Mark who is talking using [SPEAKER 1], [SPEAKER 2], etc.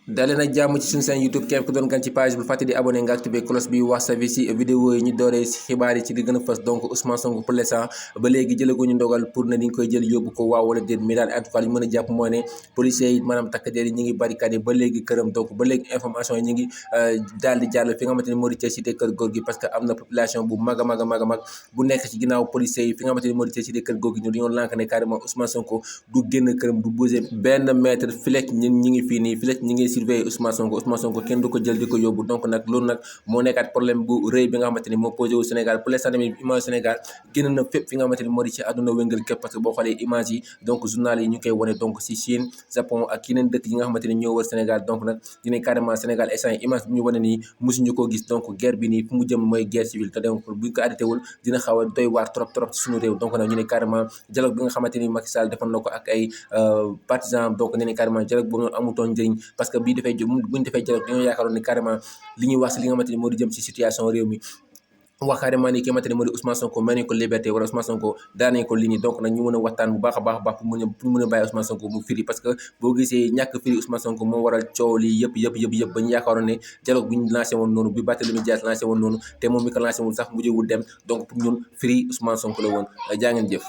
[SPEAKER 1] dalee nag jàmm ci suñu seen YouTube képp ku doon gan ci page bu fàtte di abonné nga activé cloche bi wax sa vie ci vidéo yi ñu dooree ci xibaar yi ci li gën a fës donc Ousmane Sonko pour l'instant ba léegi jëlaguñu ndogal pour ne dañ koy jël yóbbu ko waaw wala déet mi daal en tout cas li mën a jàpp mooy ne policiers yi maanaam takk der yi ñi ngi barricade ba léegi këram donc ba léegi information yi ñi ngi daal di jàll fi nga xamante ni moo di ca cité kër góor gi parce que am na population bu mag a mag a mag a mag bu nekk ci ginnaaw policiers yi fi nga xamante ni moo di ca cité kër góor gi ñu dañoo lànk ne carrément Ousmane Sonko du génn këram du bouger benn mètre filek ñi ngi fii nii filek ñi ngi surveiller Ousmane Sonko kenn du ko jël di ko yóbbu donc nag loolu nag moo nekkaat problème bu rëy bi nga xamante ni moo posé wu Sénégal pour l'instant tamit image Sénégal génn na fépp fi nga xamante ni moo di ci àdduna wëngal képp parce que boo xoolee image yi donc journal yi ñu koy wane donc si Chine Japon ak yeneen dëkk yi nga xamante ni ñoo wër Sénégal donc nag dinañ carrément Sénégal instant yi image bi ñu wane nii mosuñu koo gis donc guerre bi nii fu mu jëm mooy guerre civile te donc buñ ko arrêté wul dina xaw a doy waar trop trop ci suñu réew donc nag ñu ne carrément dialogue bi nga xamante ni Macky Sall defoon na ko ak ay partisans donc ne carrément dialogue boobu noonu amutoon njëriñ parce que bii dafay buñ defee dialogue dañoo yaakaaroon ni carrément li ñuy wax si li nga xamante ni moo di jëm si situation réew mi wax carrément ni ki nga xamante ni moo di Ousmane Sonko may nañ ko liberté wala Ousmane Sonko daan nañ ko li nii donc nag ñu mën a waxtaan bu baax a baax pour mën a bàyyi Ousmane Sonko mu firi parce que boo gisee ñàkk firi Ousmane Sonko moo waral coow lii yëpp ba ñu yaakaaroon ne dialogue bi ñu lancé woon noonu bi Barthélémy Dias lancé woon noonu te moom mi ko lancé woon sax mujjewul dem donc pour ñun firi Ousmane Sonko la woon jaa ngeen jëf